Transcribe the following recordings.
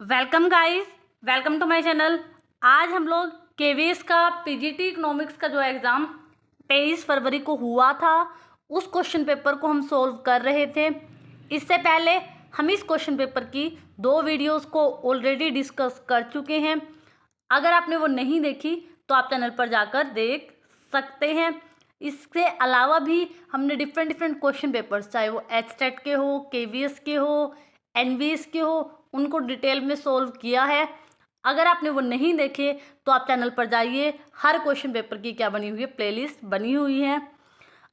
Welcome guys, welcome to my channel. आज हम लोग केवीएस का पीजीटी इकोनॉमिक्स का जो एग्ज़ाम 23 फरवरी को हुआ था उस क्वेश्चन पेपर को हम सॉल्व कर रहे थे। इससे पहले हम इस क्वेश्चन पेपर की 2 वीडियोस को ऑलरेडी डिस्कस कर चुके हैं। अगर आपने वो नहीं देखी तो आप चैनल पर जाकर देख सकते हैं। इसके अलावा भी हमने डिफरेंट क्वेश्चन पेपर्स, चाहे वो एचटेट के हो, केवीएस के हो, एनवीएस के हो, उनको डिटेल में सोल्व किया है। अगर आपने वो नहीं देखे तो आप चैनल पर जाइए, हर क्वेश्चन पेपर की क्या बनी हुई है, प्लेलिस्ट बनी हुई है।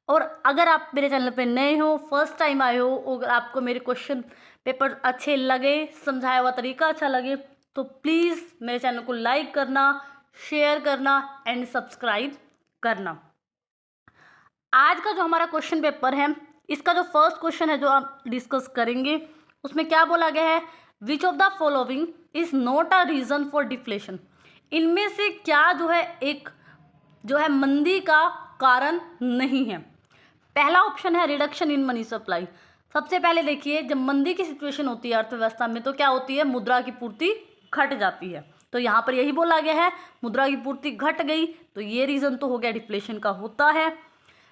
और अगर आप मेरे चैनल पर नए हो, फर्स्ट टाइम आए हो, अगर आपको मेरे क्वेश्चन पेपर अच्छे लगे, समझाया हुआ तरीका अच्छा लगे, तो प्लीज़ मेरे चैनल को लाइक करना, शेयर करना एंड सब्सक्राइब करना। आज का जो हमारा क्वेश्चन पेपर है, इसका जो फर्स्ट क्वेश्चन है जो आप डिस्कस करेंगे, उसमें क्या बोला गया है, which of the following is not a reason for deflation. इनमें से क्या जो है एक जो है मंदी का कारण नहीं है। पहला ऑप्शन है रिडक्शन इन मनी सप्लाई। सबसे पहले देखिए, जब मंदी की सिचुएशन होती है अर्थव्यवस्था में तो क्या होती है, मुद्रा की पूर्ति घट जाती है। तो यहाँ पर यही बोला गया है, मुद्रा की पूर्ति घट गई तो ये रीजन तो हो गया डिफ्लेशन का होता है।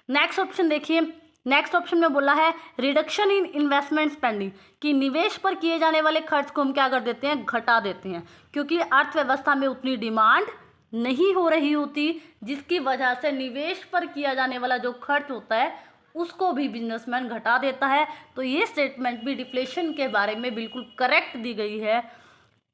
नेक्स्ट ऑप्शन देखिए, नेक्स्ट ऑप्शन में बोला है रिडक्शन इन इन्वेस्टमेंट स्पेंडिंग, कि निवेश पर किए जाने वाले खर्च को हम क्या कर देते हैं, घटा देते हैं, क्योंकि अर्थव्यवस्था में उतनी डिमांड नहीं हो रही होती, जिसकी वजह से निवेश पर किया जाने वाला जो खर्च होता है उसको भी बिजनेसमैन घटा देता है। तो ये स्टेटमेंट भी डिफ्लेशन के बारे में बिल्कुल करेक्ट दी गई है।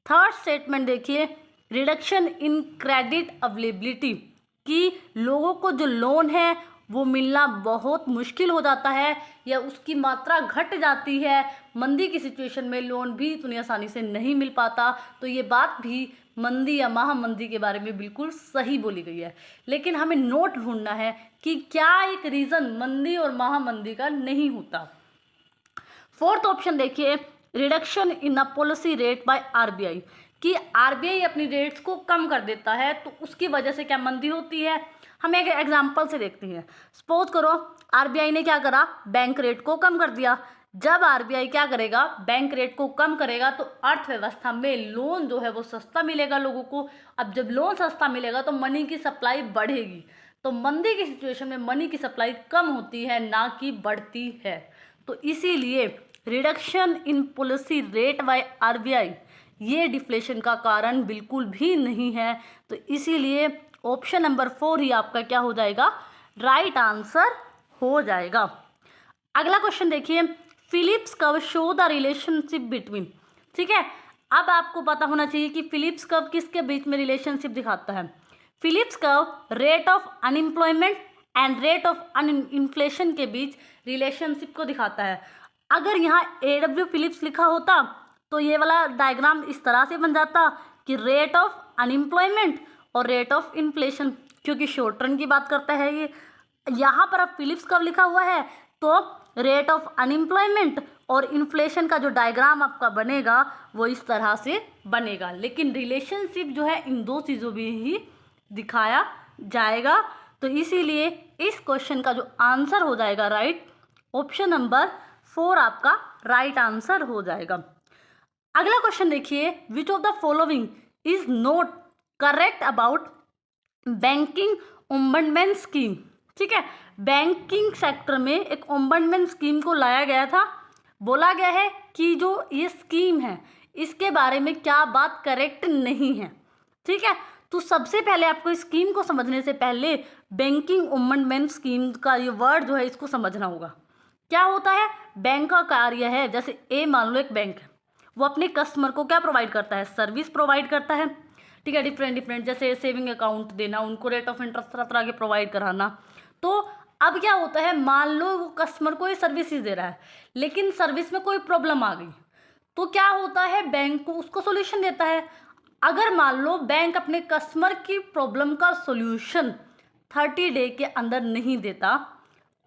थर्ड स्टेटमेंट देखिए, रिडक्शन इन क्रेडिट अवेलेबिलिटी, कि लोगों को जो लोन है वो मिलना बहुत मुश्किल हो जाता है या उसकी मात्रा घट जाती है। मंदी की सिचुएशन में लोन भी इतनी आसानी से नहीं मिल पाता। तो ये बात भी मंदी या महामंदी के बारे में बिल्कुल सही बोली गई है। लेकिन हमें नोट ढूंढना है कि क्या एक रीज़न मंदी और महामंदी का नहीं होता। फोर्थ ऑप्शन देखिए, reduction in a policy rate by RBI, कि आरबीआई अपनी रेट्स को कम कर देता है तो उसकी वजह से क्या मंदी होती है। हम एक एग्जांपल से देखते हैं। सपोज करो आरबीआई ने क्या करा, बैंक रेट को कम कर दिया। जब आरबीआई क्या करेगा, बैंक रेट को कम करेगा तो अर्थव्यवस्था में लोन जो है वो सस्ता मिलेगा लोगों को। अब जब लोन सस्ता मिलेगा तो मनी की सप्लाई बढ़ेगी। तो मंदी की सिचुएशन में मनी की सप्लाई कम होती है, ना कि बढ़ती है। तो इसीलिए reduction in policy rate by RBI ये डिफ्लेशन का कारण बिल्कुल भी नहीं है। तो इसीलिए ऑप्शन नंबर 4 ही आपका क्या हो जाएगा, राइट आंसर हो जाएगा। अगला क्वेश्चन देखिए, Phillips curve show the relationship between. ठीक है, अब आपको पता होना चाहिए कि फिलिप्स कर्व किसके बीच में रिलेशनशिप दिखाता है। Phillips curve rate of unemployment and rate of inflation के बीच रिलेशनशिप को दिखाता है। अगर यहाँ AW फिलिप्स लिखा होता तो ये वाला डायग्राम इस तरह से बन जाता कि रेट ऑफ अनएम्प्लॉयमेंट और रेट ऑफ इन्फ्लेशन, क्योंकि शॉर्ट टर्म की बात करता है ये। यहाँ पर अब फिलिप्स कर्व लिखा हुआ है तो रेट ऑफ अनएम्प्लॉयमेंट और इन्फ्लेशन का जो डायग्राम आपका बनेगा वो इस तरह से बनेगा। लेकिन रिलेशनशिप जो है इन दो चीज़ों में ही दिखाया जाएगा। तो इसीलिए इस क्वेश्चन का जो आंसर हो जाएगा राइट, ऑप्शन नंबर 4 आपका राइट आंसर हो जाएगा। अगला क्वेश्चन देखिए, which of the following is not correct about banking ombudsman scheme. ठीक है, बैंकिंग सेक्टर में एक ओम्बडसमैन स्कीम को लाया गया था। बोला गया है कि जो ये स्कीम है इसके बारे में क्या बात करेक्ट नहीं है। ठीक है, तो सबसे पहले आपको इस स्कीम को समझने से पहले बैंकिंग ओम्बडसमैन स्कीम का ये वर्ड जो है इसको समझना होगा। क्या होता है, बैंक का कार्य है, जैसे मान लो एक बैंक है, वो अपने कस्टमर को क्या प्रोवाइड करता है, सर्विस प्रोवाइड करता है। ठीक है, डिफरेंट जैसे सेविंग अकाउंट देना, उनको रेट ऑफ इंटरेस्ट तरह तरह के प्रोवाइड कराना। तो अब क्या होता है, मान लो वो कस्टमर को ये सर्विसेज दे रहा है लेकिन सर्विस में कोई प्रॉब्लम आ गई तो क्या होता है, बैंक को उसको सोल्यूशन देता है। अगर मान लो बैंक अपने कस्टमर की प्रॉब्लम का सोल्यूशन 30 डे के अंदर नहीं देता,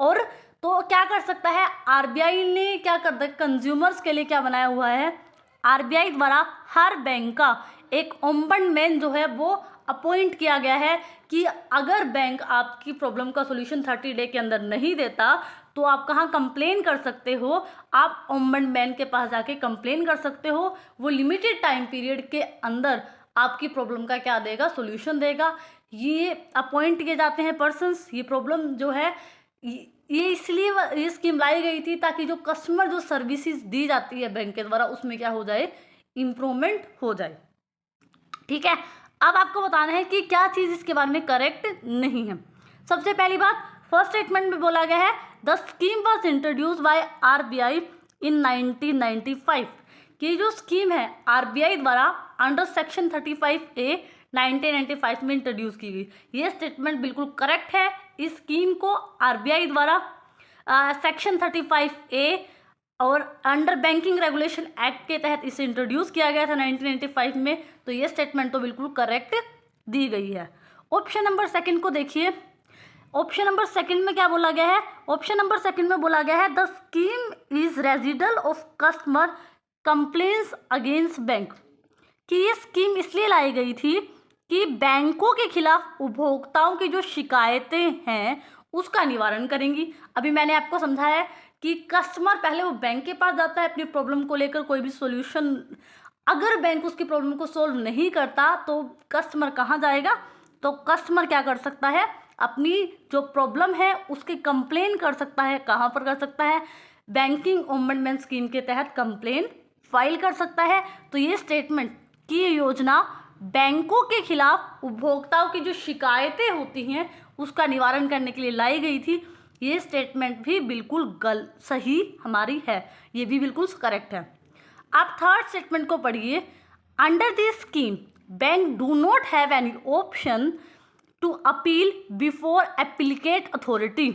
और तो क्या कर सकता है, आरबीआई ने क्या कर दिया, कंज्यूमर्स के लिए क्या बनाया हुआ है, आरबीआई द्वारा हर बैंक का एक ओम्बडसमैन जो है वो अपॉइंट किया गया है कि अगर बैंक आपकी प्रॉब्लम का सॉल्यूशन 30 डे के अंदर नहीं देता तो आप कहाँ कंप्लेन कर सकते हो, आप ओम्बड्समैन के पास जाके कंप्लेन कर सकते हो। वो लिमिटेड टाइम पीरियड के अंदर आपकी प्रॉब्लम का क्या देगा, सोल्यूशन देगा। ये अपॉइंट किए जाते हैं पर्सन्स। ये प्रॉब्लम जो है ये इसलिए ये स्कीम लाई गई थी ताकि जो कस्टमर जो सर्विसेज दी जाती है बैंक के द्वारा उसमें क्या हो जाए, इम्प्रूवमेंट हो जाए। ठीक है, अब आपको बताना है कि क्या चीज़ इसके बारे में करेक्ट नहीं है। सबसे पहली बात, फर्स्ट स्टेटमेंट में बोला गया है the scheme was introduce by RBI in 1995। कि जो स्कीम है आरबीआई द्वारा अंडर सेक्शन 35A 1995 में इंट्रोड्यूस की गई। ये स्टेटमेंट बिल्कुल करेक्ट है। इस स्कीम को आरबीआई द्वारा सेक्शन 35A और अंडर बैंकिंग रेगुलेशन एक्ट के तहत इसे इंट्रोड्यूस किया गया था 1995 में। तो ये स्टेटमेंट तो बिल्कुल करेक्ट दी गई है। ऑप्शन नंबर सेकंड को देखिए। ऑप्शन नंबर सेकंड में क्या बोला गया है, ऑप्शन नंबर सेकंड में बोला गया है the scheme is residual of customer complaints against bank. कि ये स्कीम इसलिए लाई गई थी कि बैंकों के खिलाफ उपभोक्ताओं की जो शिकायतें हैं उसका निवारण करेंगी। अभी मैंने आपको समझाया कि कस्टमर पहले वो बैंक के पास जाता है अपनी प्रॉब्लम को लेकर कोई भी सॉल्यूशन। अगर बैंक उसकी प्रॉब्लम को सोल्व नहीं करता तो कस्टमर कहाँ जाएगा, तो कस्टमर क्या कर सकता है, अपनी जो प्रॉब्लम है उसकी कंप्लेन कर सकता है। कहाँ पर कर सकता है, बैंकिंग ओम्बड्समैन स्कीम के तहत कंप्लेन फाइल कर सकता है। तो ये स्टेटमेंट की योजना बैंकों के खिलाफ उपभोक्ताओं की जो शिकायतें होती हैं उसका निवारण करने के लिए लाई गई थी। ये स्टेटमेंट भी बिल्कुल सही हमारी है, ये भी बिल्कुल करेक्ट है। आप थर्ड स्टेटमेंट को पढ़िए। Under this scheme bank do not have any option to appeal before appellate authority.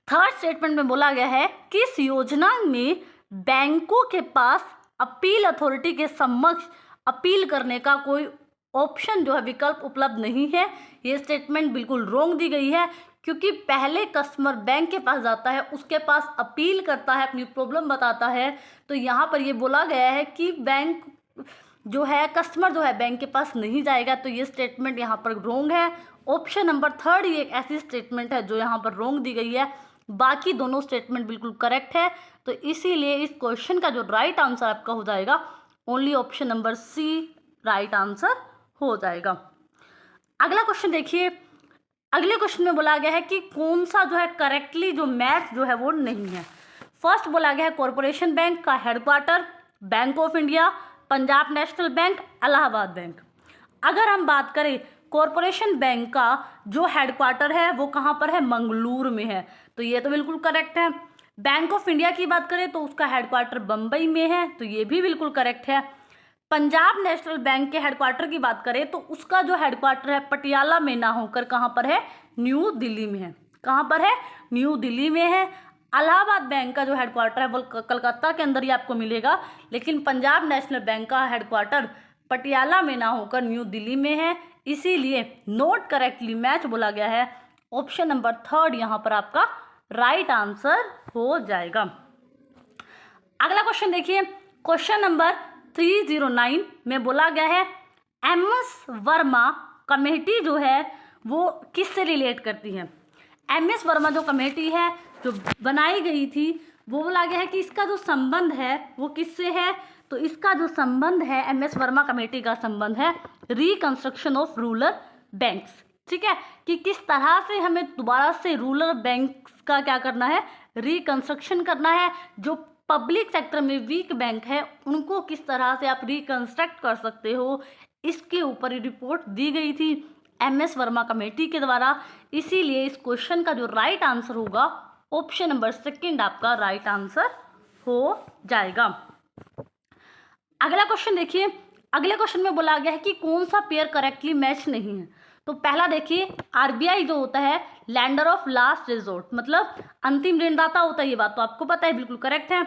Third statement में बोला गया है कि इस योजना में बैंकों के पास अपील अथॉरिटी के समक्ष अपील करने का कोई ऑप्शन जो है, विकल्प उपलब्ध नहीं है। ये स्टेटमेंट बिल्कुल रॉन्ग दी गई है, क्योंकि पहले कस्टमर बैंक के पास जाता है, उसके पास अपील करता है, अपनी प्रॉब्लम बताता है। तो यहाँ पर ये बोला गया है कि बैंक जो है, कस्टमर जो है बैंक के पास नहीं जाएगा। तो ये स्टेटमेंट यहाँ पर रॉन्ग है। ऑप्शन नंबर थर्ड ये एक ऐसी स्टेटमेंट है जो यहाँ पर रॉन्ग दी गई है। बाकी दोनों स्टेटमेंट बिल्कुल करेक्ट है। तो इसीलिए इस क्वेश्चन का जो राइट आंसर आपका हो जाएगा only option number C right answer हो जाएगा। अगला क्वेश्चन देखिए। अगले क्वेश्चन में बोला गया है कि कौन सा जो है करेक्टली जो मैच जो है वो नहीं है। फर्स्ट बोला गया है कॉरपोरेशन बैंक का headquarter bank of India, Punjab national bank, Allahabad bank. अगर हम बात करें कॉरपोरेशन बैंक का जो हेडक्वार्टर है वो कहाँ पर है, मंगलुरु में है। तो ये तो बिल्कुल करेक्ट है। बैंक ऑफ इंडिया की बात करें तो उसका हेडक्वार्टर बम्बई में है। तो ये भी बिल्कुल करेक्ट है। पंजाब नेशनल बैंक के हेडक्वार्टर की बात करें तो उसका जो हेडक्वार्टर है पटियाला में ना होकर कहाँ पर है, न्यू दिल्ली में है। कहाँ पर है, न्यू दिल्ली में है। इलाहाबाद बैंक का जो हेडक्वार्टर है वो कलकत्ता के अंदर ही आपको मिलेगा, लेकिन पंजाब नेशनल बैंक का हेडक्वार्टर पटियाला में ना होकर न्यू दिल्ली में है। इसीलिए नोट करेक्टली मैच बोला गया है। ऑप्शन नंबर थर्ड यहाँ पर आपका राइट आंसर हो जाएगा। अगला क्वेश्चन देखिए। क्वेश्चन नंबर 309 में बोला गया है MS वर्मा कमेटी जो है वो किससे रिलेट करती है। MS वर्मा जो कमेटी है जो बनाई गई थी वो बोला गया है कि इसका जो संबंध है वो किससे है। तो इसका जो संबंध है MS वर्मा कमेटी का संबंध है रिकंस्ट्रक्शन ऑफ रूरल बैंक्स। ठीक है, कि किस तरह से हमें दोबारा से रूरल बैंक्स का क्या करना है, रिकंस्ट्रक्शन करना है। जो पब्लिक सेक्टर में वीक बैंक है उनको किस तरह से आप रिकंस्ट्रक्ट कर सकते हो, इसके ऊपर रिपोर्ट दी गई थी MS वर्मा कमेटी के द्वारा। इसीलिए इस क्वेश्चन का जो राइट आंसर होगा ऑप्शन नंबर सेकंड आपका राइट आंसर हो जाएगा। अगला क्वेश्चन देखिए। अगले क्वेश्चन में बोला गया है कि कौन सा पेयर करेक्टली मैच नहीं है। तो पहला देखिए, आरबीआई जो होता है लैंडर ऑफ लास्ट रिजोर्ट, मतलब अंतिम ऋणदाता होता है। ये बात तो आपको पता है, बिल्कुल करेक्ट है।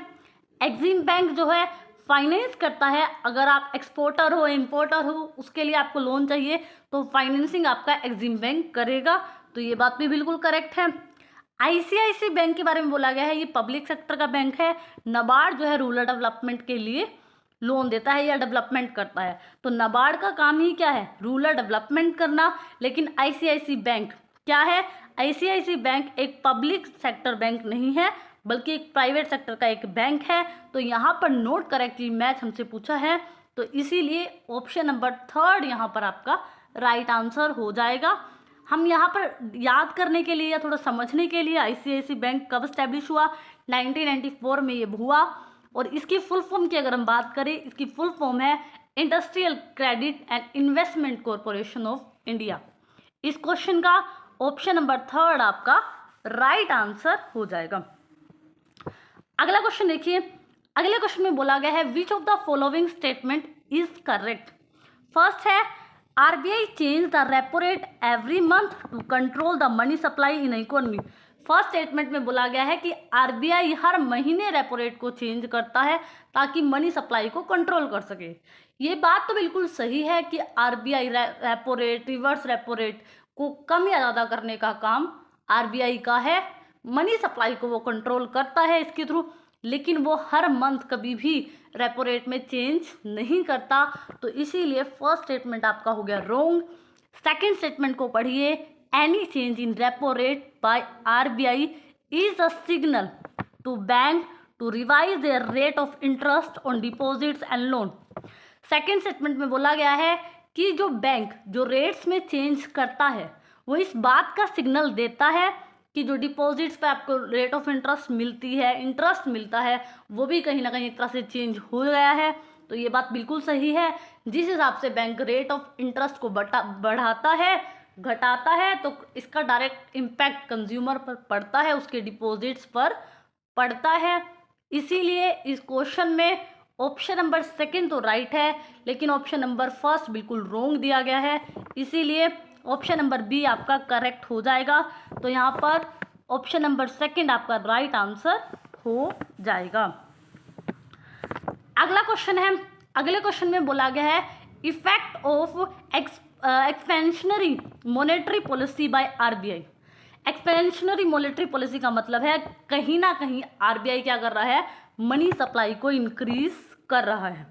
एक्सिम बैंक जो है फाइनेंस करता है। अगर आप एक्सपोर्टर हो, इंपोर्टर हो, उसके लिए आपको लोन चाहिए तो फाइनेंसिंग आपका एक्सिम बैंक करेगा। तो ये बात भी बिल्कुल करेक्ट है। आईसीआईसी बैंक के बारे में बोला गया है, ये पब्लिक सेक्टर का बैंक है। नाबार्ड जो है रूरल डेवलपमेंट के लिए लोन देता है या डेवलपमेंट करता है। तो नाबार्ड का काम ही क्या है, रूरल डेवलपमेंट करना। लेकिन आईसीआईसी बैंक क्या है, आईसीआईसी बैंक एक पब्लिक सेक्टर बैंक नहीं है बल्कि एक प्राइवेट सेक्टर का एक बैंक है। तो यहाँ पर नोट करेक्टली मैच हमसे पूछा है, तो इसीलिए ऑप्शन नंबर 3 यहाँ पर आपका राइट आंसर हो जाएगा। हम यहाँ पर याद करने के लिए या थोड़ा समझने के लिए, आईसीआईसी बैंक कब स्टैब्लिश हुआ, 1994 में ये हुआ। और इसकी फुल फॉर्म की अगर हम बात करें, इसकी फुल फॉर्म है industrial credit and investment corporation of India. इस क्वेश्चन का ऑप्शन नंबर 3 आपका राइट आंसर हो जाएगा। अगला क्वेश्चन देखिए, अगले क्वेश्चन में बोला गया है which of the following statement is correct. First है RBI change the repo rate every month to control the money supply in economy. First statement में बोला गया है कि आरबीआई हर महीने रेपो रेट को चेंज करता है ताकि मनी सप्लाई को कंट्रोल कर सके। ये बात तो बिल्कुल सही है कि RBI repo rate, reverse repo rate को कम या ज़्यादा करने का काम आरबीआई का है, मनी सप्लाई को वो कंट्रोल करता है इसके थ्रू, लेकिन वो हर मंथ कभी भी रेपो रेट में चेंज नहीं करता। तो इसीलिए फर्स्ट स्टेटमेंट आपका हो गया रोंग। सेकंड स्टेटमेंट को पढ़िए, any change in repo rate by RBI is a signal to bank to revise their rate of interest on deposits and loan. Second statement में बोला गया है कि जो बैंक जो रेट्स में चेंज करता है वो इस बात का सिग्नल देता है कि जो डिपॉजिट्स पे आपको रेट ऑफ इंटरेस्ट मिलती है, इंटरेस्ट मिलता है, वो भी कहीं ना कहीं एक तरह से चेंज हो गया है। तो ये बात बिल्कुल सही है। जिस हिसाब से बैंक रेट ऑफ इंटरेस्ट को बढ़ाता है, घटाता है, तो इसका डायरेक्ट इम्पैक्ट कंज्यूमर पर पड़ता है, उसके डिपॉजिट्स पर पड़ता है। इसीलिए इस क्वेश्चन में ऑप्शन नंबर 2 तो राइट है, लेकिन ऑप्शन नंबर 1 बिल्कुल रॉन्ग दिया गया है। इसीलिए ऑप्शन नंबर बी आपका करेक्ट हो जाएगा। तो यहाँ पर ऑप्शन नंबर 2 आपका राइट आंसर हो जाएगा। अगला क्वेश्चन है, अगले क्वेश्चन में बोला गया है effect of expansionary monetary policy by RBI. Expansionary monetary policy का मतलब है कहीं ना कहीं आरबीआई क्या कर रहा है, मनी सप्लाई को इंक्रीज कर रहा है।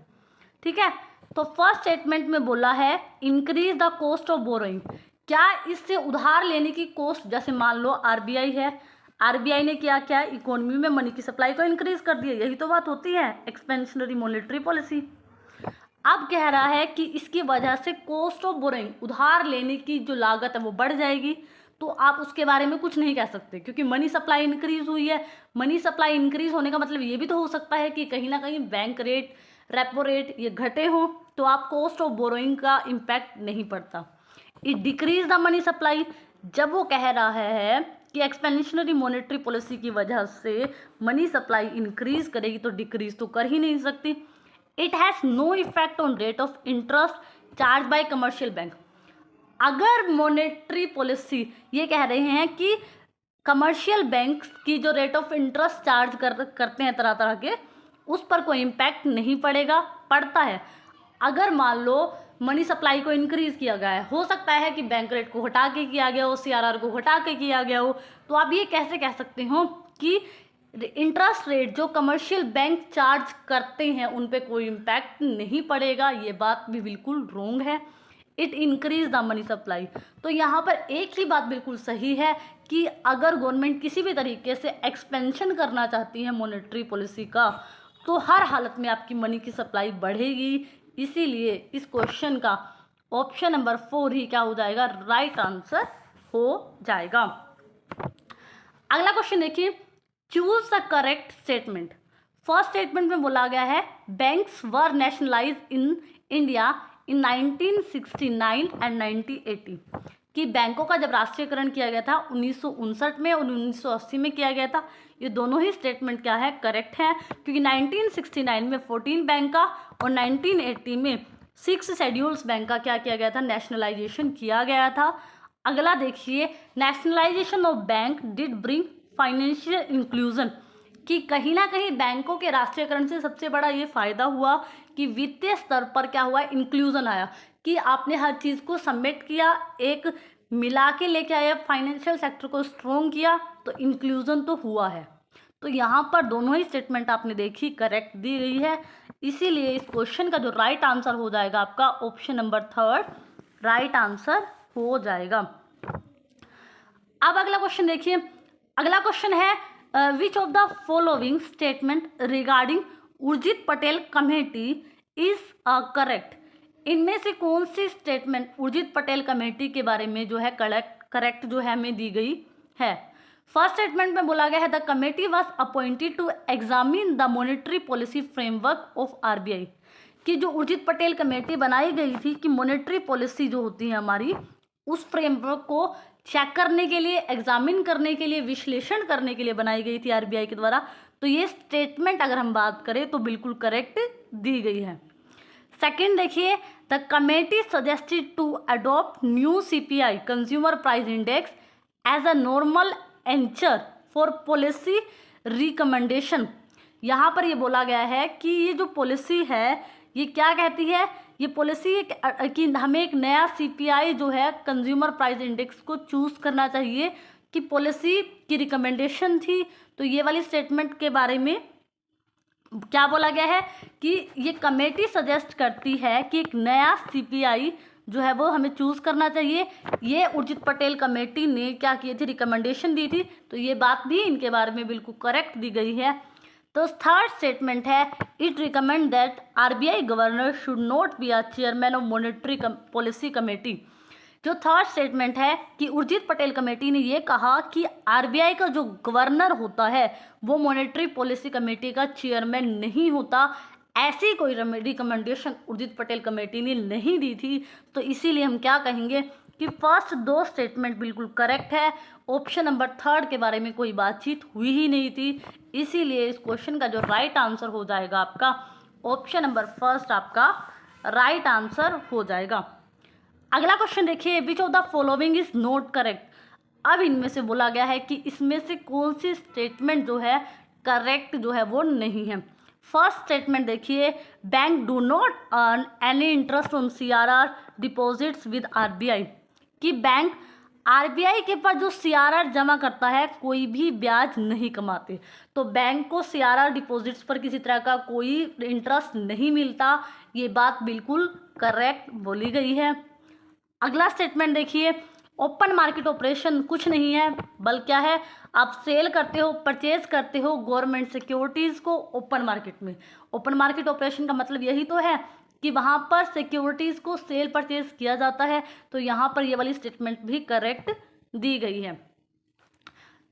ठीक है, तो फर्स्ट स्टेटमेंट में बोला है increase the cost of borrowing. क्या इससे उधार लेने की कॉस्ट, जैसे मान लो आरबीआई है, आरबीआई ने क्या किया, इकोनॉमी में मनी की सप्लाई को इंक्रीज कर दिया, यही तो बात होती है एक्सपेंशनरी मॉनेटरी पॉलिसी। अब कह रहा है कि इसकी वजह से कॉस्ट ऑफ बोरोइंग, उधार लेने की जो लागत है वो बढ़ जाएगी। तो आप उसके बारे में कुछ नहीं कह सकते क्योंकि मनी सप्लाई इंक्रीज हुई है। मनी सप्लाई इंक्रीज होने का मतलब ये भी तो हो सकता है कि कहीं ना कहीं बैंक रेट, रेपो रेट ये घटे हों, तो आप कॉस्ट ऑफ बोरोइंग का इम्पैक्ट नहीं पड़ता। It decrease the money supply, जब वो कह रहा है कि एक्सपेंशनरी मॉनेटरी पॉलिसी की वजह से मनी सप्लाई इंक्रीज करेगी तो डिक्रीज तो कर ही नहीं सकती। It has no effect on rate of interest charge by commercial bank. अगर मॉनेटरी पॉलिसी ये कह रहे हैं कि कमर्शियल बैंक्स की जो रेट ऑफ इंटरेस्ट चार्ज करते हैं तरह तरह के, उस पर कोई इम्पैक्ट नहीं पड़ेगा, पड़ता है। अगर मान लो मनी सप्लाई को इंक्रीज किया गया है, हो सकता है कि बैंक रेट को हटा के किया गया हो, सीआरआर को हटा के किया गया हो, तो आप ये कैसे कह सकते हो कि इंटरेस्ट रेट जो कमर्शियल बैंक चार्ज करते हैं उन पे कोई इम्पैक्ट नहीं पड़ेगा। ये बात भी बिल्कुल रॉन्ग है। It increase the money supply. तो यहाँ पर एक ही बात बिल्कुल सही है कि अगर गवर्नमेंट किसी भी तरीके से एक्सपेंशन करना चाहती है मॉनेटरी पॉलिसी का, तो हर हालत में आपकी मनी की सप्लाई बढ़ेगी। इसीलिए इस क्वेश्चन का ऑप्शन नंबर 4 ही क्या हो जाएगा, राइट आंसर हो जाएगा। अगला क्वेश्चन देखिए, choose the correct statement. First statement में बोला गया है banks were nationalise in India in 1969 and 1980 कि बैंकों का जब राष्ट्रीयकरण किया गया था 1959 में और 1980 में किया गया था। ये दोनों ही स्टेटमेंट क्या है, करेक्ट है, क्योंकि 1969 में 14 बैंक का और 1980 में 6 शेड्यूल्स बैंक का क्या किया गया था, नेशनलाइजेशन किया गया था। अगला देखिए, nationalisation of bank did bring financial inclusion कि कहीं ना कहीं बैंकों के राष्ट्रीयकरण से सबसे बड़ा ये फायदा हुआ कि वित्तीय स्तर पर क्या हुआ, इंक्लूजन आया कि आपने हर चीज़ को सबमिट किया, एक मिला के लेके आया, फाइनेंशियल सेक्टर को स्ट्रॉन्ग किया, तो इंक्लूजन तो हुआ है। तो यहाँ पर दोनों ही स्टेटमेंट आपने देखी करेक्ट दी गई है। इसीलिए इस क्वेश्चन का जो राइट आंसर हो जाएगा आपका ऑप्शन नंबर 3 राइट आंसर हो जाएगा। अब अगला क्वेश्चन देखिए, अगला क्वेश्चन है which of the following statement regarding Urjit Patel committee is correct. इनमें से कौन सी स्टेटमेंट उर्जित पटेल कमेटी के बारे में जो है करेक्ट जो है हमें दी गई है। फर्स्ट स्टेटमेंट में बोला गया है the committee was appointed to examine the monetary policy framework of RBI, कि जो उर्जित पटेल कमेटी बनाई गई थी कि मॉनेटरी पॉलिसी जो होती है हमारी, उस फ्रेमवर्क को चेक करने के लिए, एग्जामिन करने के लिए, विश्लेषण करने के लिए बनाई गई थी आरबीआई के द्वारा। तो ये स्टेटमेंट अगर हम बात करें तो बिल्कुल करेक्ट दी गई है। सेकंड देखिए, the committee suggested to adopt new CPI consumer price index as a normal anchor for policy recommendation. यहाँ पर ये बोला गया है कि ये जो पॉलिसी है ये क्या कहती है, ये पॉलिसी कि हमें एक नया सीपीआई जो है कंज्यूमर प्राइस इंडेक्स को चूज करना चाहिए, कि पॉलिसी की रिकमेंडेशन थी। तो ये वाली स्टेटमेंट के बारे में क्या बोला गया है कि ये कमेटी सजेस्ट करती है कि एक नया सीपीआई जो है वो हमें चूज करना चाहिए। ये उर्जित पटेल कमेटी ने क्या की थी, रिकमेंडेशन दी थी। तो ये बात भी इनके बारे में बिल्कुल करेक्ट दी गई है। तो थर्ड स्टेटमेंट है it recommend that RBI governor should not be a chairman of monetary policy committee. जो थर्ड स्टेटमेंट है कि उर्जित पटेल कमेटी ने ये कहा कि आरबीआई का जो गवर्नर होता है वो मॉनेटरी पॉलिसी कमेटी का चेयरमैन नहीं होता। ऐसी कोई रिकमेंडेशन उर्जित पटेल कमेटी ने नहीं दी थी। तो इसीलिए हम क्या कहेंगे कि फर्स्ट दो स्टेटमेंट बिल्कुल करेक्ट है। ऑप्शन नंबर थर्ड के बारे में कोई बातचीत हुई ही नहीं थी। इसीलिए इस क्वेश्चन का जो राइट आंसर हो जाएगा आपका ऑप्शन नंबर फर्स्ट आपका राइट आंसर हो जाएगा। अगला क्वेश्चन देखिए, which of the following is not correct. अब इनमें से बोला गया है कि इसमें से कौन सी स्टेटमेंट जो है करेक्ट जो है वो नहीं है। फर्स्ट स्टेटमेंट देखिए, bank do not earn any interest on CRR deposits with RBI, कि बैंक आरबीआई के पास जो सीआरआर जमा करता है कोई भी ब्याज नहीं कमाते। तो बैंक को सीआरआर डिपॉजिट्स पर किसी तरह का कोई इंटरेस्ट नहीं मिलता। ये बात बिल्कुल करेक्ट बोली गई है। अगला स्टेटमेंट देखिए, ओपन मार्केट ऑपरेशन कुछ नहीं है, बल्कि क्या है, आप सेल करते हो, परचेज करते हो गवर्नमेंट सिक्योरिटीज़ को ओपन मार्केट में। ओपन मार्केट ऑपरेशन का मतलब यही तो है कि वहाँ पर सिक्योरिटीज़ को सेल परचेज किया जाता है। तो यहाँ पर ये वाली स्टेटमेंट भी करेक्ट दी गई है।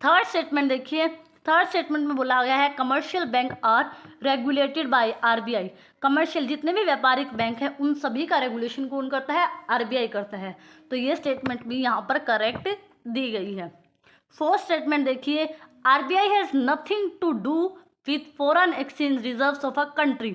थर्ड स्टेटमेंट देखिए, थर्ड स्टेटमेंट में बोला गया है commercial bank are regulated by RBI. Commercial जितने भी व्यापारिक बैंक हैं उन सभी का रेगुलेशन कौन करता है, आरबीआई करता है। तो ये स्टेटमेंट भी यहाँ पर करेक्ट दी गई है। फोर्थ स्टेटमेंट देखिए, RBI has nothing to do with foreign exchange reserves of a country,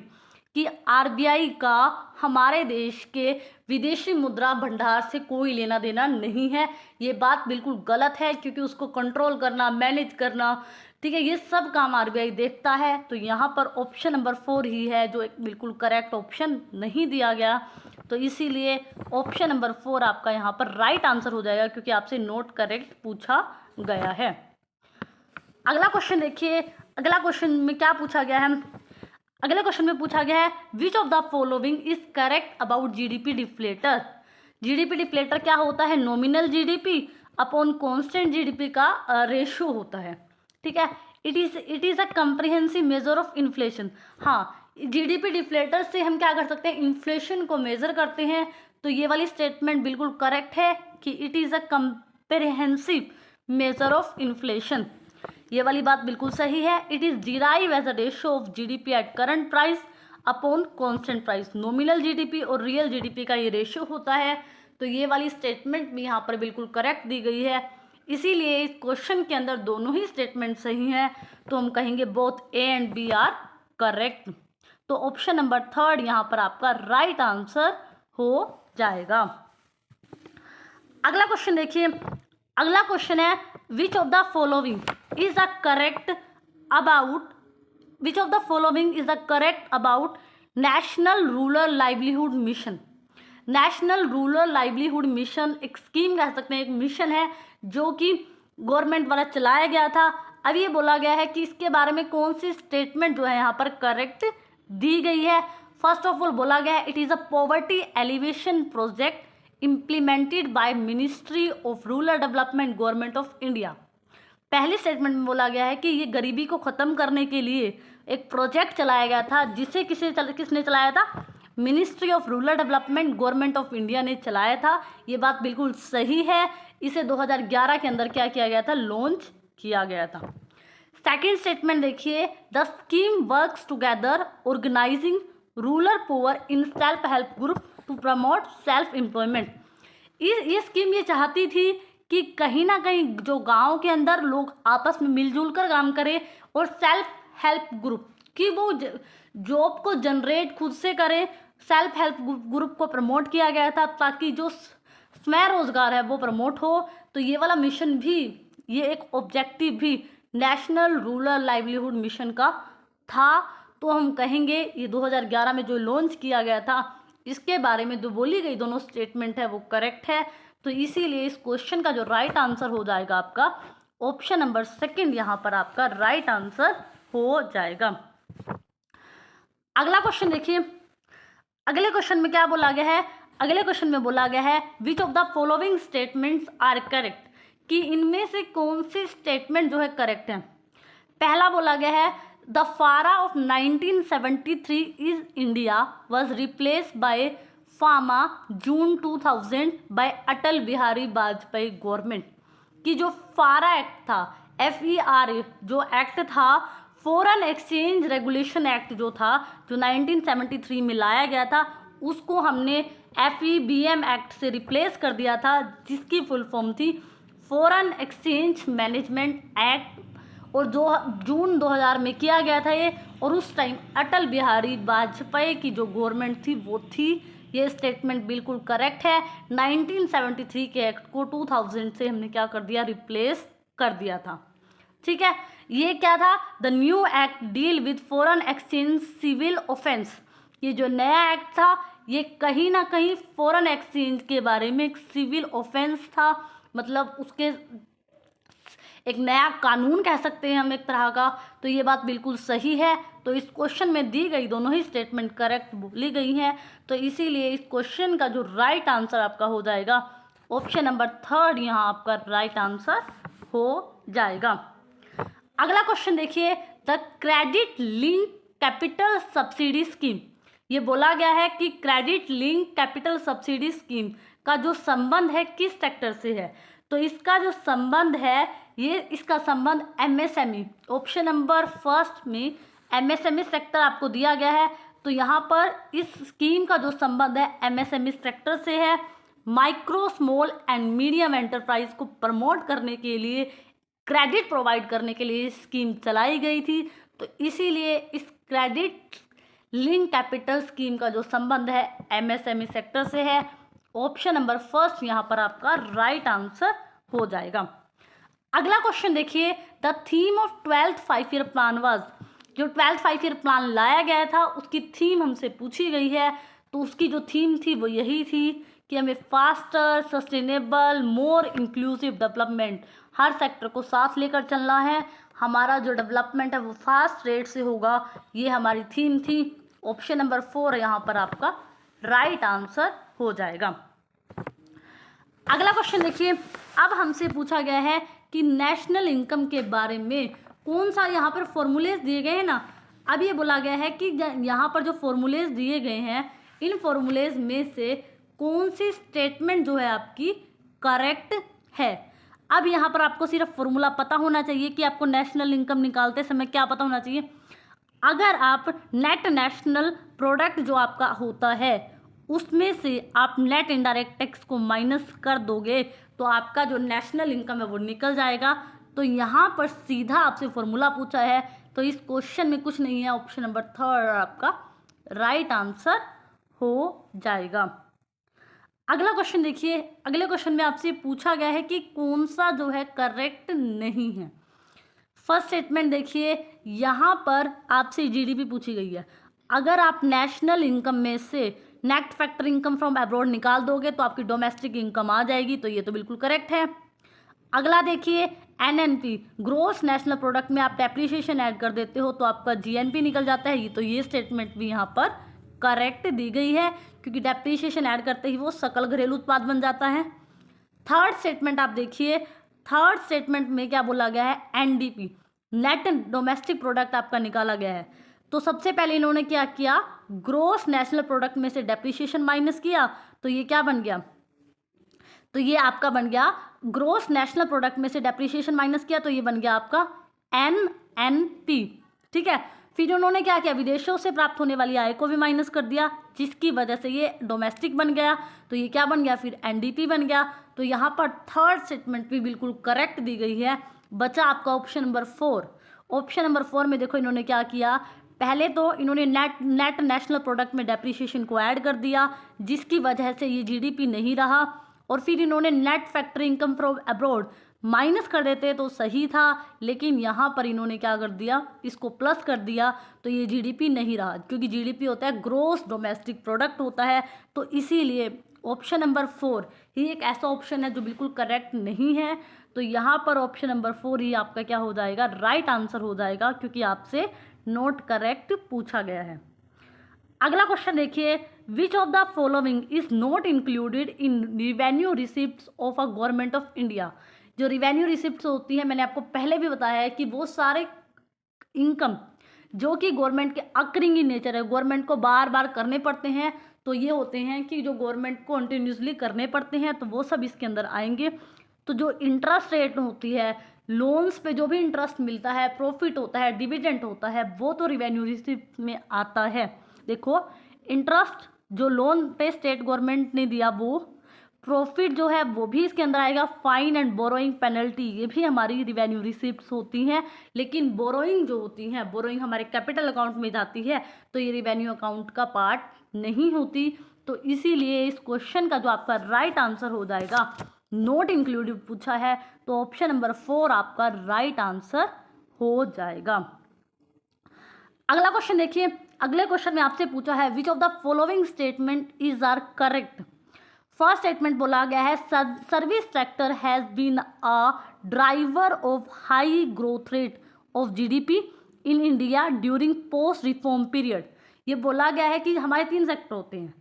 कि आरबीआई का हमारे देश के विदेशी मुद्रा भंडार से कोई लेना देना नहीं है। ये बात बिल्कुल गलत है, क्योंकि उसको कंट्रोल करना, मैनेज करना, ठीक है, ये सब काम आरबीआई देखता है। तो यहाँ पर ऑप्शन नंबर 4 ही है जो एक बिल्कुल करेक्ट ऑप्शन नहीं दिया गया। तो इसीलिए ऑप्शन नंबर 4 आपका यहाँ पर राइट आंसर हो जाएगा, क्योंकि आपसे नोट करेक्ट पूछा गया है। अगला क्वेश्चन देखिए, अगला क्वेश्चन में क्या पूछा गया है। अगले क्वेश्चन में पूछा गया है which of the following is correct about GDP deflator. GDP deflator क्या होता है, nominal GDP upon constant GDP का रेशियो होता है, ठीक है। It is a comprehensive measure of inflation. हाँ, जीडीपी डिफ्लेटर से हम क्या कर सकते हैं, इन्फ्लेशन को मेजर करते हैं। तो ये वाली स्टेटमेंट बिल्कुल करेक्ट है कि it is a comprehensive measure of inflation. ये वाली बात बिल्कुल सही है। It is derive as a ratio of GDP at current price upon constant price. Nominal GDP और रियल जीडीपी का ये रेशियो होता है। तो ये वाली स्टेटमेंट भी यहाँ पर बिल्कुल करेक्ट दी गई है। इसीलिए इस क्वेश्चन के अंदर दोनों ही स्टेटमेंट सही हैं। तो हम कहेंगे both A and B are correct. तो ऑप्शन नंबर 3 यहाँ पर आपका राइट आंसर हो जाएगा। अगला क्वेश्चन देखिए, अगला क्वेश्चन है which of the following is the correct about which of the following is the correct about national rural livelihood mission. National rural livelihood mission एक स्कीम कह सकते हैं, एक मिशन है जो कि गवर्नमेंट द्वारा चलाया गया था। अब ये बोला गया है कि इसके बारे में कौन सी स्टेटमेंट जो है यहाँ पर करेक्ट दी गई है। फर्स्ट ऑफ ऑल बोला गया है it is a poverty alleviation project implemented by ministry of rural development government of India. पहले स्टेटमेंट में बोला गया है कि ये गरीबी को ख़त्म करने के लिए एक प्रोजेक्ट चलाया गया था, जिसे किसने चलाया था? Ministry of rural development government of India ने चलाया था। ये बात बिल्कुल सही है। इसे 2011 के अंदर क्या किया गया था? लॉन्च किया गया था। सेकेंड स्टेटमेंट देखिए, the scheme works together organising rural poor in self help group to promote self employment. ये स्कीम ये चाहती थी कि कहीं ना कहीं जो गांव के अंदर लोग आपस में मिलजुल कर काम करें और सेल्फ हेल्प ग्रुप कि वो जॉब को जनरेट खुद से करें। सेल्फ हेल्प ग्रुप को प्रमोट किया गया था ताकि जो स्वयं रोजगार है वो प्रमोट हो। तो ये वाला मिशन भी, ये एक ऑब्जेक्टिव भी नेशनल रूरल लाइवलीहुड मिशन का था। तो हम कहेंगे ये 2011 में जो लॉन्च किया गया था, इसके बारे में जो बोली गई दोनों स्टेटमेंट है वो करेक्ट है। तो इसीलिए इस क्वेश्चन का जो राइट आंसर हो जाएगा आपका ऑप्शन नंबर सेकंड, यहाँ पर आपका राइट आंसर हो जाएगा। अगला क्वेश्चन देखिए, अगले क्वेश्चन में क्या बोला गया है? अगले क्वेश्चन में बोला गया है which of the following statements are correct, कि इनमें से कौन सी स्टेटमेंट जो है करेक्ट है। पहला बोला गया है the FERA of 1973 is India was replace by FEMA June 2000 by Atal Bihari Vajpayee government. कि जो फारा एक्ट था, FERA जो एक्ट था, फॉरेन एक्सचेंज रेगुलेशन एक्ट जो था, जो 1973 में लाया गया था, उसको हमने FEBM एक्ट से रिप्लेस कर दिया था, जिसकी फुल फॉर्म थी फॉरेन एक्सचेंज मैनेजमेंट एक्ट। और जो जून 2000 में किया गया था ये, और उस टाइम अटल बिहारी वाजपेयी की जो गवर्नमेंट थी वो थी। ये स्टेटमेंट बिल्कुल करेक्ट है। 1973 के एक्ट को 2000 से हमने क्या कर दिया? रिप्लेस कर दिया था। ठीक है, ये क्या था? The new act deal with foreign exchange civil offence. ये जो नया एक्ट था ये कहीं ना कहीं फॉरेन एक्सचेंज के बारे में एक सिविल ऑफेंस था, मतलब उसके एक नया कानून कह सकते हैं हम एक तरह का। तो ये बात बिल्कुल सही है। तो इस क्वेश्चन में दी गई दोनों ही स्टेटमेंट करेक्ट बोली गई हैं। तो इसीलिए इस क्वेश्चन का जो राइट आंसर आपका हो जाएगा ऑप्शन नंबर थर्ड, यहाँ आपका राइट आंसर हो जाएगा। अगला क्वेश्चन देखिए, the credit link capital subsidy scheme. ये बोला गया है कि credit link capital subsidy scheme का जो संबंध है किस सेक्टर से है। तो इसका जो संबंध है इसका संबंध MSME, ऑप्शन नंबर फर्स्ट में MSME सेक्टर आपको दिया गया है। तो यहाँ पर इस स्कीम का जो संबंध है MSME सेक्टर से है। Micro small and medium enterprise को प्रमोट करने के लिए, क्रेडिट प्रोवाइड करने के लिए स्कीम चलाई गई थी। तो इसीलिए इस क्रेडिट लिंक कैपिटल स्कीम का जो संबंध है MSME सेक्टर से है। ऑप्शन नंबर फर्स्ट यहाँ पर आपका राइट आंसर हो जाएगा। अगला क्वेश्चन देखिए, the theme of 12th 5-year plan was. जो 12th 5-year प्लान लाया गया था उसकी थीम हमसे पूछी गई है। तो उसकी जो थीम थी वो यही थी कि हमें faster, sustainable, more inclusive development, हर सेक्टर को साथ लेकर चलना है। हमारा जो डेवलपमेंट है वो फास्ट रेट से होगा, ये हमारी थीम थी। ऑप्शन नंबर 4 यहाँ पर आपका राइट आंसर हो जाएगा। अगला क्वेश्चन देखिए, अब हमसे पूछा गया है कि नेशनल इनकम के बारे में कौन सा, यहाँ पर फॉर्मूलेज दिए गए हैं ना। अब ये बोला गया है कि यहाँ पर जो फॉर्मूलेज दिए गए हैं, इन फॉर्मूलेज में से कौन सी स्टेटमेंट जो है आपकी करेक्ट है। अब यहाँ पर आपको सिर्फ फॉर्मूला पता होना चाहिए कि आपको नेशनल इनकम निकालते समय क्या पता होना चाहिए। अगर आप नेट नेशनल प्रोडक्ट जो आपका होता है उसमें से आप नेट इनडायरेक्ट टैक्स को माइनस कर दोगे तो आपका जो नेशनल इनकम है वो निकल जाएगा। तो यहाँ पर सीधा आपसे फॉर्मूला पूछा है, तो इस क्वेश्चन में कुछ नहीं है। ऑप्शन नंबर थर्ड आपका राइट आंसर हो जाएगा। अगला क्वेश्चन देखिए, अगले क्वेश्चन में आपसे पूछा गया है कि कौन सा जो है करेक्ट नहीं है। फर्स्ट स्टेटमेंट देखिए, यहाँ पर आपसे GDP पूछी गई है। अगर आप नेशनल इनकम में से net factor income from abroad निकाल दोगे तो आपकी डोमेस्टिक इनकम आ जाएगी, तो ये तो बिल्कुल करेक्ट है। अगला देखिए, NNP ग्रोस नेशनल प्रोडक्ट में आप डेप्रिसिएशन ऐड कर देते हो तो आपका GNP निकल जाता है, तो ये स्टेटमेंट भी यहाँ पर करेक्ट दी गई है, क्योंकि डेप्रीशिएशन ऐड करते ही वो सकल घरेलू उत्पाद बन जाता है। थर्ड स्टेटमेंट आप देखिए, थर्ड स्टेटमेंट में क्या बोला गया है, एनडीपी नेट डोमेस्टिक प्रोडक्ट आपका निकाला गया है। तो सबसे पहले इन्होंने क्या किया, ग्रोस नेशनल प्रोडक्ट में से डेप्रीशिएशन माइनस किया, तो ये क्या बन गया, तो ये आपका बन गया ग्रोस नेशनल प्रोडक्ट में से डेप्रीशिएशन माइनस किया, तो ये बन गया आपका एनएनपी। ठीक है, फिर उन्होंने क्या किया, विदेशों से प्राप्त होने वाली आय को भी माइनस कर दिया, जिसकी वजह से ये डोमेस्टिक बन गया, तो ये क्या बन गया, फिर एनडीपी बन गया। तो यहाँ पर थर्ड स्टेटमेंट भी बिल्कुल करेक्ट दी गई है। बचा आपका ऑप्शन नंबर 4। ऑप्शन नंबर 4 में देखो इन्होंने क्या किया, पहले तो इन्होंने नेट नेशनल प्रोडक्ट में डेप्रीशिएशन को ऐड कर दिया, जिसकी वजह से ये जीडीपी नहीं रहा, और फिर इन्होंने net factory income from abroad minus कर देते तो सही था, लेकिन यहाँ पर इन्होंने क्या कर दिया, इसको प्लस कर दिया, तो ये जीडीपी नहीं रहा, क्योंकि जीडीपी होता है ग्रोस डोमेस्टिक प्रोडक्ट होता है। तो इसीलिए ऑप्शन नंबर 4 ही एक ऐसा ऑप्शन है जो बिल्कुल करेक्ट नहीं है। तो यहाँ पर ऑप्शन नंबर 4 ही आपका क्या हो जाएगा, राइट आंसर हो जाएगा, क्योंकि आपसे नॉट करेक्ट पूछा गया है। अगला क्वेश्चन देखिए, which of the following is not included in revenue receipts of a government of India. जो रिवेन्यू रिसिप्ट्स होती है, मैंने आपको पहले भी बताया है कि वो सारे इनकम जो कि गवर्नमेंट के अकरिंग इन नेचर है, गवर्नमेंट को बार बार करने पड़ते हैं, तो ये होते हैं कि जो गवर्नमेंट को कंटिन्यूसली करने पड़ते हैं, तो वो सब इसके अंदर आएंगे। तो जो इंटरेस्ट रेट होती है, लोन्स पे जो भी इंटरेस्ट मिलता है, प्रॉफिट होता है, डिविडेंड होता है, वो तो रिवेन्यू रिसिप्ट में आता है। देखो, इंटरेस्ट जो लोन पे स्टेट गवर्नमेंट ने दिया, वो प्रॉफिट जो है वो भी इसके अंदर आएगा, फाइन एंड बोरोइंग पेनल्टी ये भी हमारी रिवेन्यू रिसिप्ट्स होती हैं। लेकिन बोरोइंग जो होती हैं, बोरोइंग हमारे कैपिटल अकाउंट में जाती है, तो ये रिवेन्यू अकाउंट का पार्ट नहीं होती। तो इसीलिए इस क्वेश्चन का जो आपका राइट आंसर हो जाएगा, नॉट इंक्लूडेड पूछा है, तो ऑप्शन नंबर 4 आपका राइट आंसर हो जाएगा। अगला क्वेश्चन देखिए, अगले क्वेश्चन में आपसे पूछा है, which of the following statement is are correct. First statement बोला गया है, service sector has been a driver of high growth rate of GDP in India during post reform period. ये बोला गया है कि हमारे 3 सेक्टर होते हैं,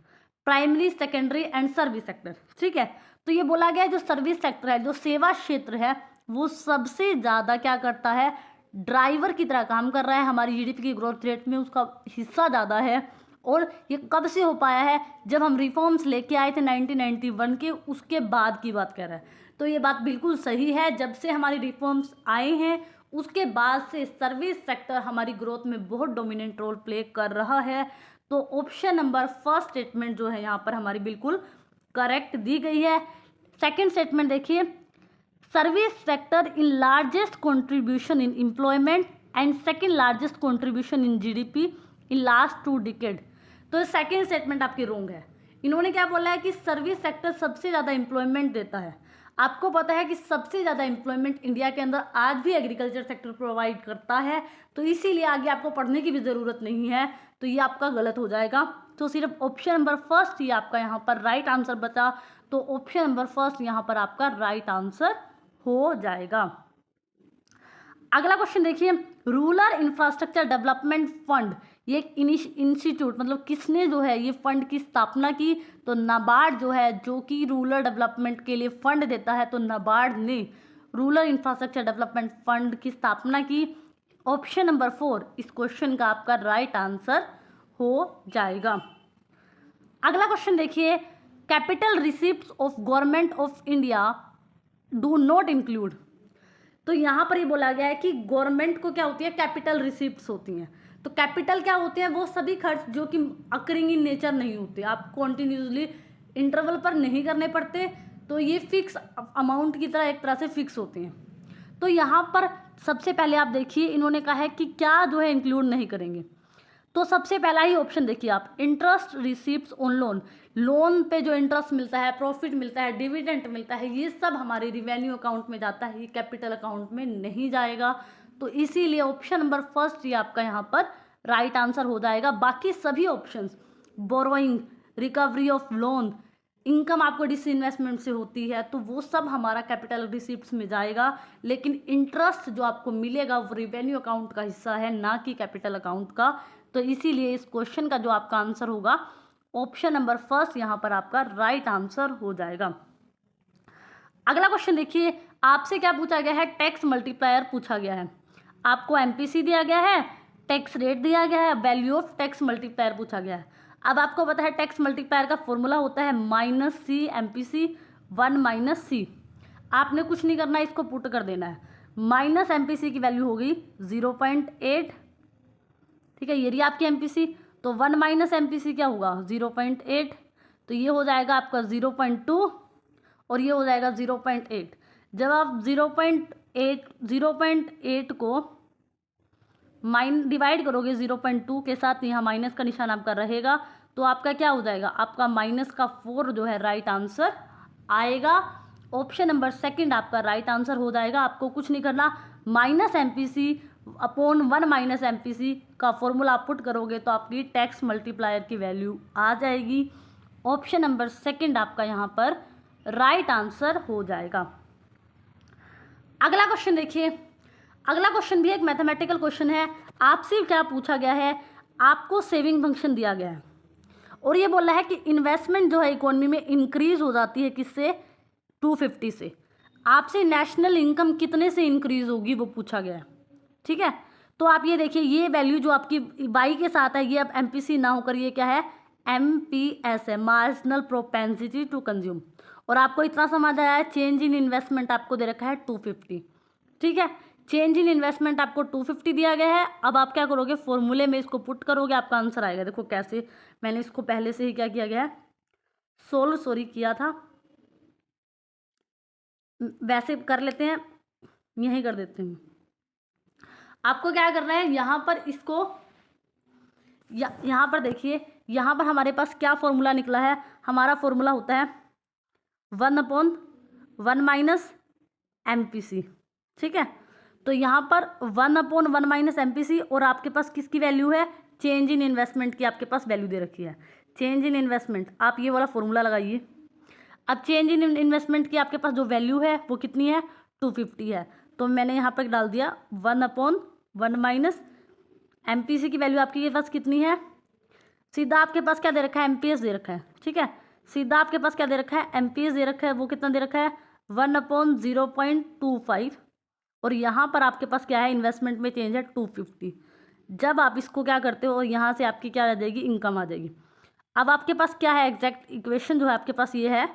primary, secondary and service sector. ठीक है, तो ये बोला गया है जो सर्विस सेक्टर है, जो सेवा क्षेत्र है, वो सबसे ज़्यादा क्या करता है, ड्राइवर की तरह काम कर रहा है हमारी जीडीपी की ग्रोथ रेट में, उसका हिस्सा ज़्यादा है। और ये कब से हो पाया है, जब हम रिफॉर्म्स लेके आए थे 1991 के, उसके बाद की बात कर रहे हैं। तो ये बात बिल्कुल सही है, जब से हमारी रिफॉर्म्स आए हैं उसके बाद से सर्विस सेक्टर हमारी ग्रोथ में बहुत डोमिनेंट रोल प्ले कर रहा है। तो ऑप्शन नंबर फर्स्ट स्टेटमेंट जो है यहाँ पर हमारी बिल्कुल करेक्ट दी गई है। सेकेंड स्टेटमेंट देखिए, service sector in largest contribution in employment and second largest contribution in GDP in last 2 decade. तो सेकेंड स्टेटमेंट आपकी रॉन्ग है। इन्होंने क्या बोला है कि सर्विस सेक्टर सबसे ज़्यादा एम्प्लॉयमेंट देता है। आपको पता है कि सबसे ज़्यादा एम्प्लॉयमेंट इंडिया के अंदर आज भी एग्रीकल्चर सेक्टर प्रोवाइड करता है, तो इसीलिए आगे आपको पढ़ने की भी ज़रूरत नहीं है, तो ये आपका गलत हो जाएगा। तो सिर्फ ऑप्शन नंबर फर्स्ट ही आपका यहाँ पर राइट आंसर बचा, तो ऑप्शन नंबर फर्स्ट यहाँ पर आपका राइट आंसर हो जाएगा। अगला क्वेश्चन देखिए, रूरल इंफ्रास्ट्रक्चर डेवलपमेंट फंड ये इंस्टीट्यूट मतलब किसने जो है ये फंड की स्थापना की, तो नाबार्ड जो है, जो कि रूरल डेवलपमेंट के लिए फंड देता है, तो नाबार्ड ने रूरल इंफ्रास्ट्रक्चर डेवलपमेंट फंड की स्थापना की। ऑप्शन नंबर 4 इस क्वेश्चन का आपका राइट आंसर हो जाएगा। अगला क्वेश्चन देखिए, capital receipts of government of India do not include. तो यहाँ पर ये बोला गया है कि गवर्नमेंट को क्या होती है, कैपिटल रिसिप्ट्स होती हैं। तो कैपिटल क्या होते हैं, वो सभी खर्च जो कि अकरिंग इन नेचर नहीं होते, आप कॉन्टिन्यूसली इंटरवल पर नहीं करने पड़ते, तो ये फिक्स अमाउंट की तरह एक तरह से फिक्स होते हैं। तो यहाँ पर सबसे पहले आप देखिए, इन्होंने कहा है कि क्या जो है इंक्लूड नहीं करेंगे। तो सबसे पहला ही ऑप्शन देखिए आप, interest receipts on loan, loan पे जो इंटरेस्ट मिलता है, प्रॉफिट मिलता है, डिविडेंड मिलता है, ये सब हमारे रिवेन्यू अकाउंट में जाता है, ये कैपिटल अकाउंट में नहीं जाएगा। तो इसीलिए ऑप्शन नंबर फर्स्ट ही आपका यहाँ पर राइट आंसर हो जाएगा। बाकी सभी options, borrowing, recovery of loan, income आपको डिसइन्वेस्टमेंट से होती है, तो वो सब हमारा कैपिटल रिसिप्ट्स में जाएगा। लेकिन इंटरेस्ट जो आपको मिलेगा वो रिवेन्यू अकाउंट का हिस्सा है, ना कि कैपिटल अकाउंट का। तो इसीलिए इस क्वेश्चन का जो आपका आंसर होगा ऑप्शन नंबर फर्स्ट यहाँ पर आपका राइट आंसर हो जाएगा। अगला क्वेश्चन देखिए, आपसे क्या पूछा गया है, टैक्स मल्टीप्लायर पूछा गया है। आपको एमपीसी दिया गया है, टैक्स रेट दिया गया है, वैल्यू ऑफ टैक्स मल्टीप्लायर पूछा गया है। अब आपको पता है टैक्स मल्टीप्लायर का फॉर्मूला होता है -c एमपीसी 1 - c। आपने कुछ नहीं करना है, इसको पुट कर देना है। माइनस एमपीसी की वैल्यू होगी 0.8, ठीक है, ये आपकी एमपीसी। तो 1 - एमपीसी क्या होगा 0.8, तो ये हो जाएगा आपका 0.2 और ये हो जाएगा 0.8। जब आप 0.8 को डिवाइड करोगे 0.2 के साथ, यहाँ माइनस का निशान आपका रहेगा, तो आपका क्या हो जाएगा, आपका -4 जो है राइट आंसर आएगा। ऑप्शन नंबर सेकंड आपका राइट आंसर हो जाएगा। आपको कुछ नहीं करना, -एमपीसी अपॉन 1 - एमपीसी का फॉर्मूला आप पुट करोगे तो आपकी टैक्स मल्टीप्लायर की वैल्यू आ जाएगी। ऑप्शन नंबर सेकंड आपका यहाँ पर राइट आंसर हो जाएगा। अगला क्वेश्चन देखिए, अगला क्वेश्चन भी एक मैथमेटिकल क्वेश्चन है। आपसे क्या पूछा गया है, आपको सेविंग फंक्शन दिया गया है और ये बोल रहा है कि इन्वेस्टमेंट जो है इकोनॉमी में इंक्रीज हो जाती है किससे, 250 से। आपसे नेशनल इनकम कितने से इंक्रीज होगी वो पूछा गया है, ठीक है। तो आप ये देखिए, ये वैल्यू जो आपकी बाई के साथ है, ये अब एमपीसी ना होकर ये क्या है, एमपीएस है, मार्जिनल प्रोपेंसिटी टू कंज्यूम। और आपको इतना समझ आया है, चेंज इन इन्वेस्टमेंट आपको दे रखा है 250, ठीक है। चेंज इन इन्वेस्टमेंट आपको 250 दिया गया है। अब आप क्या करोगे, फॉर्मूले में इसको पुट करोगे, आपका आंसर आएगा। देखो कैसे, मैंने इसको पहले से ही क्या किया गया है, सोल्व किया था, वैसे कर लेते हैं, यहीं कर देते हैं। आपको क्या करना है, यहाँ पर इसको यहाँ पर देखिए, यहाँ पर हमारे पास क्या फॉर्मूला निकला है, हमारा फॉर्मूला होता है 1/1 - एमपीसी, ठीक है। तो यहाँ पर 1/1 - एमपीसी और आपके पास किसकी वैल्यू है, चेंज इन इन्वेस्टमेंट की आपके पास वैल्यू दे रखी है। चेंज इन इन्वेस्टमेंट, आप ये वाला फॉर्मूला लगाइए। अब चेंज इन इन्वेस्टमेंट की आपके पास जो वैल्यू है वो कितनी है, 250 है। तो मैंने यहाँ पर डाल दिया 1/1 - एमपीसी की वैल्यू आपके पास कितनी है, सीधा आपके पास क्या दे रखा है, एमपीएस दे रखा है, ठीक है। सीधा आपके पास क्या दे रखा है, एमपीएस दे रखा है, वो कितना दे रखा है 1/0.25। और यहाँ पर आपके पास क्या है, इन्वेस्टमेंट में चेंज है 250। जब आप इसको क्या करते हो, और यहाँ से आपकी क्या आ जाएगी, इनकम आ जाएगी। अब आपके पास क्या है, एग्जैक्ट इक्वेशन जो है आपके पास ये है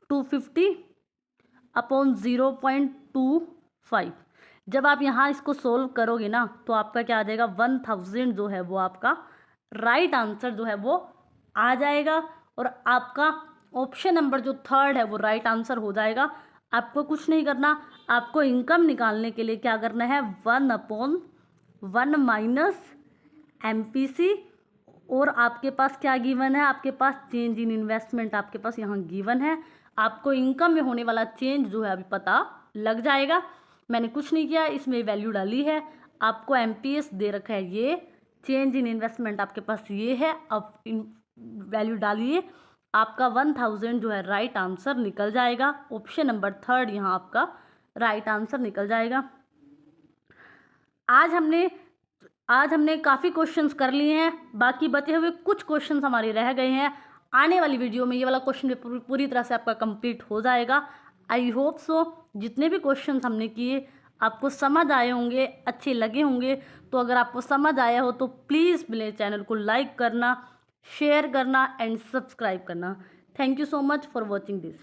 250/0.25। जब आप यहाँ इसको सोल्व करोगे ना, तो आपका क्या आ जाएगा, 1000 जो है वो आपका राइट आंसर जो है वो आ जाएगा। और आपका ऑप्शन नंबर जो थर्ड है वो राइट आंसर हो जाएगा। आपको कुछ नहीं करना, आपको इनकम निकालने के लिए क्या करना है, 1/1 - एमपीसी। और आपके पास क्या गिवन है, आपके पास चेंज इन इन्वेस्टमेंट आपके पास यहाँ गिवन है। आपको इनकम में होने वाला चेंज जो है अभी पता लग जाएगा। मैंने कुछ नहीं किया, इसमें वैल्यू डाली है, आपको एमपीएस दे रखा है, ये चेंज इन इन्वेस्टमेंट आपके पास ये है। अब वैल्यू डालिए, आपका 1000 जो है राइट आंसर निकल जाएगा। ऑप्शन नंबर थर्ड यहाँ आपका राइट आंसर निकल जाएगा। आज हमने काफ़ी क्वेश्चंस कर लिए हैं, बाकी बचे हुए कुछ क्वेश्चंस हमारे रह गए हैं। आने वाली वीडियो में ये वाला क्वेश्चन पेपर पूरी तरह से आपका कंप्लीट हो जाएगा। आई होप सो जितने भी क्वेश्चंस हमने किए आपको समझ आए होंगे, अच्छे लगे होंगे। तो अगर आपको समझ आया हो तो प्लीज़ मेरे चैनल को लाइक करना, शेयर करना एंड सब्सक्राइब करना। Thank you so much for watching this.